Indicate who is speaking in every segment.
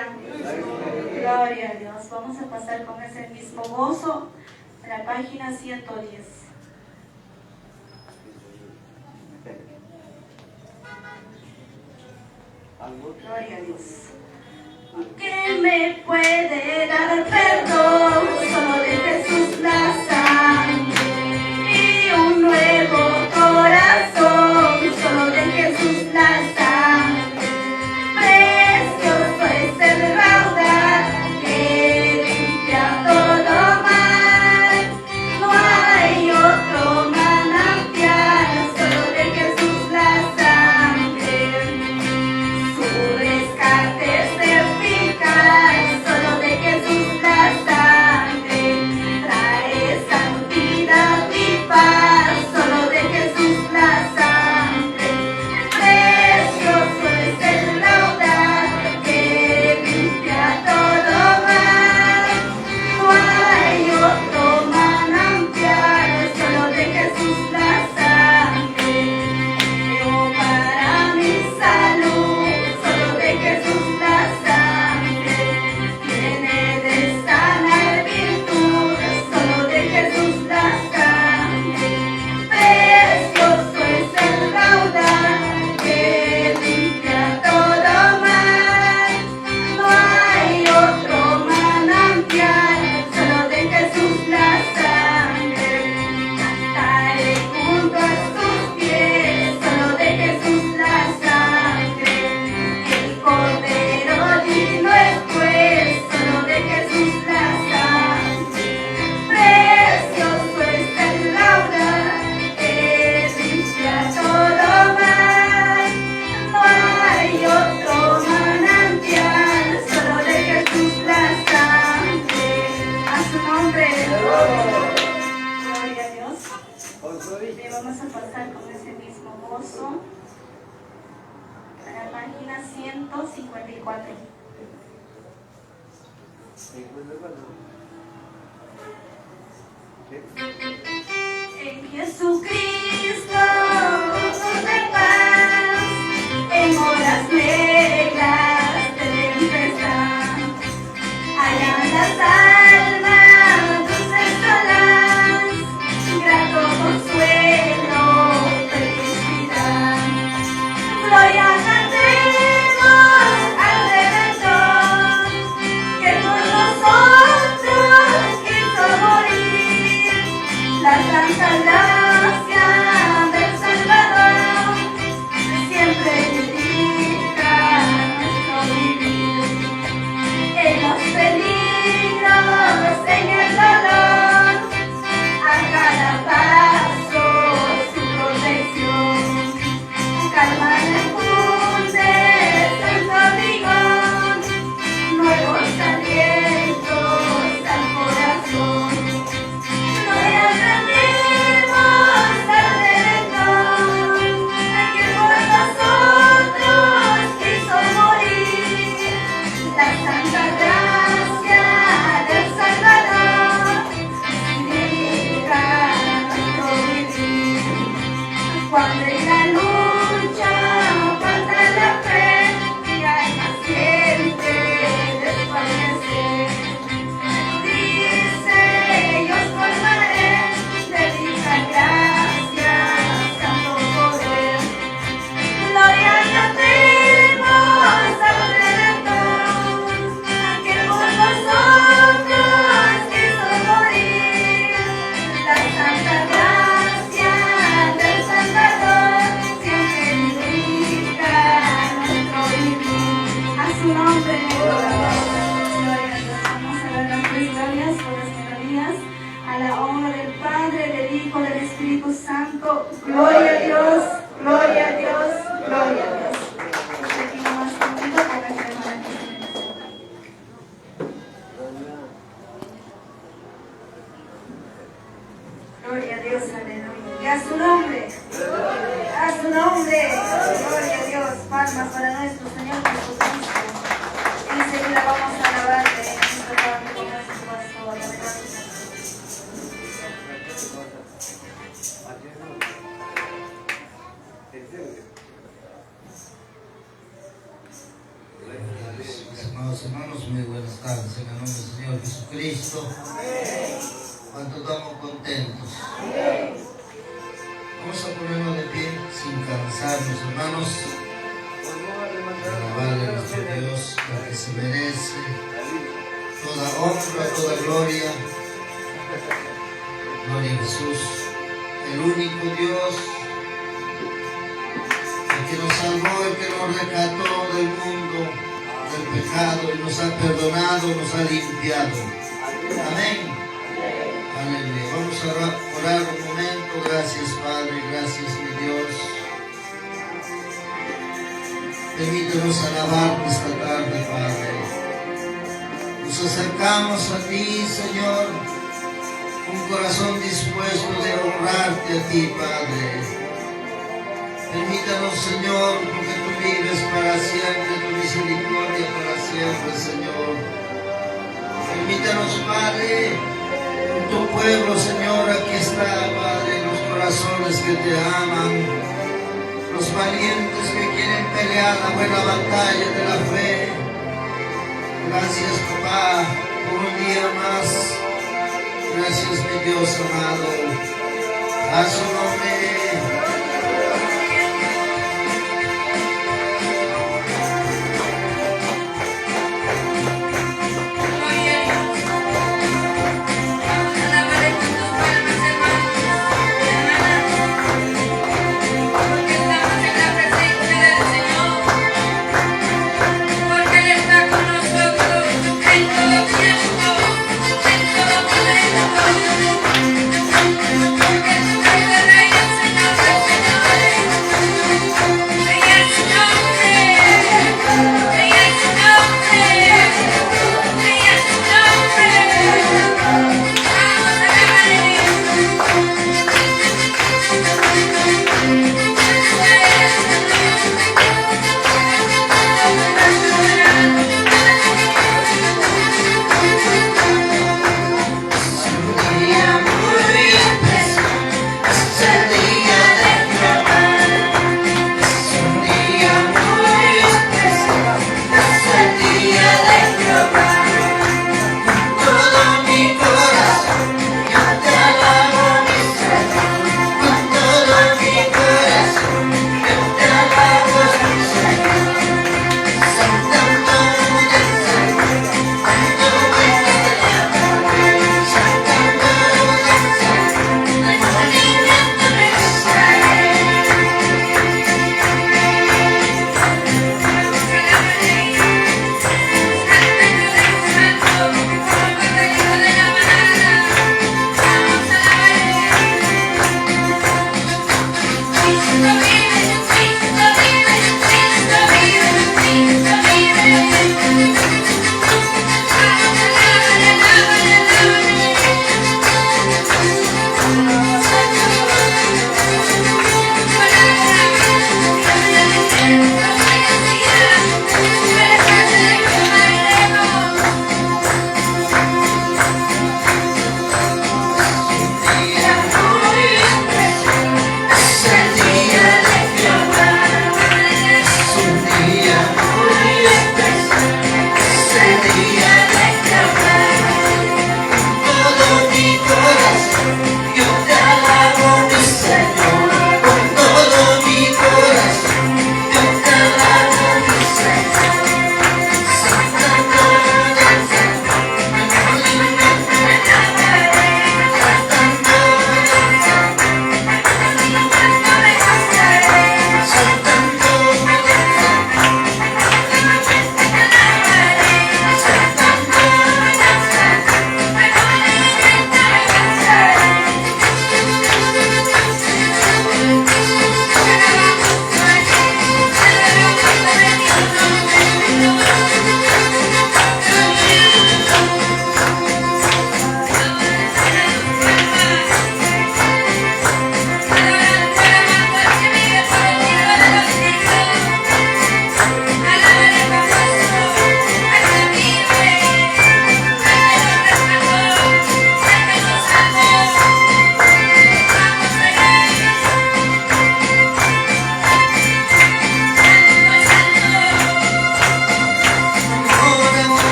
Speaker 1: aleluya. Gloria a Dios. Vamos a pasar con ese mismo gozo en la página 110. Gloria a Dios. ¿Qué me puede dar perdón? Solo de Jesús la sangre y un nuevo corazón. Solo de Jesús la sangre. Precioso es el raudal que limpia todo mal. No hay otro manantial. Solo de Jesús la sangre. Su rescate es eficaz, solo de Jesús la sangre trae santidad y paz, solo de Jesús la sangre. Precioso es el raudal que limpia todo mal. No hay otro manantial, solo de Jesús la sangre. Yo para mi salud, solo de Jesús la sangre, tiene de sanar virtud, solo de Jesús la sangre. Precioso es el raudal que limpia todo mal. No hay otro manantial, solo de Jesús la sangre. Cantaré junto a sus pies, solo de Jesús la sangre. El Cordero digno es pues, solo de Jesús la sangre. Precioso es el raudal que limpia todo mal. No hay otro manantial, solo de Jesús la sangre. A su nombre. Gloria a Dios. Y vamos a pasar con ese mismo gozo a la página 154. En Jesucristo, gozo de paz, en horas negras de tempestad, hallan las almas dulces solas, grato consuelo, felicidad. Gloria cantemos al Redentor, que por nosotros quiso morir. La santa gracia del Salvador siempre indica nuestro vivir. En los peligros, en el dolor, a cada paso su protección. Calma infunde santo vigor, nuevos alientos al corazón. Gloria cantemos al Redentor, que por nosotros quiso morir. La santa gracia del Salvador significa nuestro vivir. Cuando en la lucha falta la fe y hay paciente desfallecer, dice: yo os formaré de dicha gracia, santo poder. Gloria cantemos al Redentor, que por nosotros quiso morir. La santa gracia del Salvador siempre indica nuestro vivir. A su nombre, gloria a Dios. Vamos a dar las tres glorias por las melodías, a la honra del Padre, del Hijo, del Espíritu Santo. Gloria a Dios, gloria a Dios, gloria a Dios. Aquí nomás conmigo para que se van Gloria a Dios, aleluya. Y a su nombre, a su nombre, gloria a Dios. Palmas para nuestro Señor Jesucristo. Enseguida vamos a alabarle en nuestro Padre con nuestro pastor.
Speaker 2: Amados hermanos, muy buenas tardes en el nombre del Señor Jesucristo. ¿Cuántos estamos contentos? Vamos a ponernos de pie sin cansarnos, hermanos, para alabarle a nuestro Dios, porque se merece toda honra, toda gloria. Gloria a Jesús, el único Dios, el que nos salvó, el que nos rescató del mundo, del pecado, y nos ha perdonado, nos ha limpiado. Amén. Aleluya. Vamos a orar un momento. Gracias, Padre, gracias, mi Dios. Permítanos alabarte esta tarde, Padre. Nos acercamos a ti, Señor, un corazón dispuesto de honrarte a ti, Padre. Permítanos, Señor, porque tú vives para siempre, tu misericordia para siempre, Señor. Permítanos, Padre, con tu pueblo, Señor, aquí está, Padre, los corazones que te aman, los valientes que quieren pelear la buena batalla de la fe. Gracias, papá, por un día más. Gracias, mi Dios amado. A su nombre.
Speaker 1: Porque tu rey de reyes, Señor de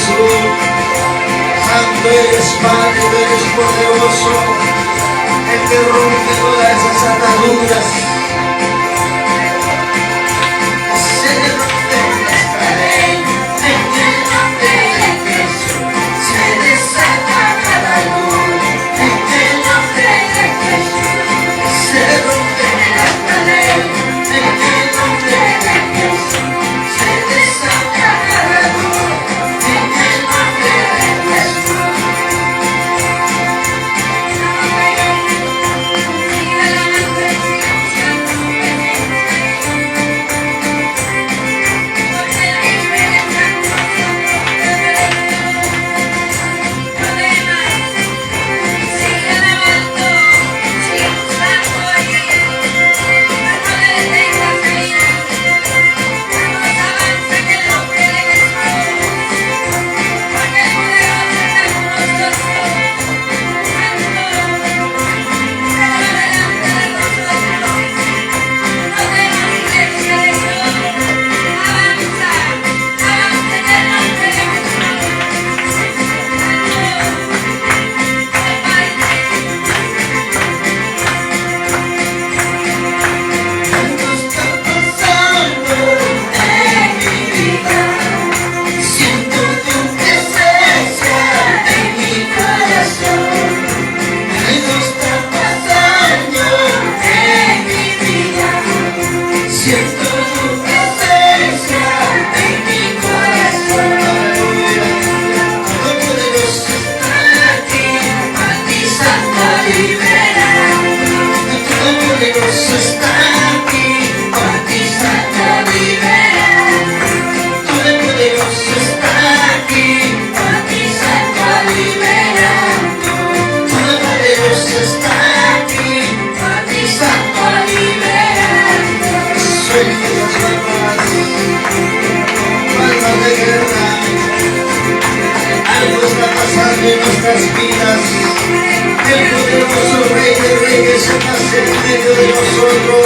Speaker 2: Jesús. Santo eres, Padre, tú eres poderoso, el que rompe todas esas ataduras. Se rompen las cadenas en el nombre de Jesús. Se desata cada nudo en el nombre de Jesús. Se rompen las cadenas en el nombre de Jesús. Se desata cada nudo en el nombre de Jesús. Algo está pasando en nuestras vidas. El poderoso Rey de Reyes se nace en medio de nosotros.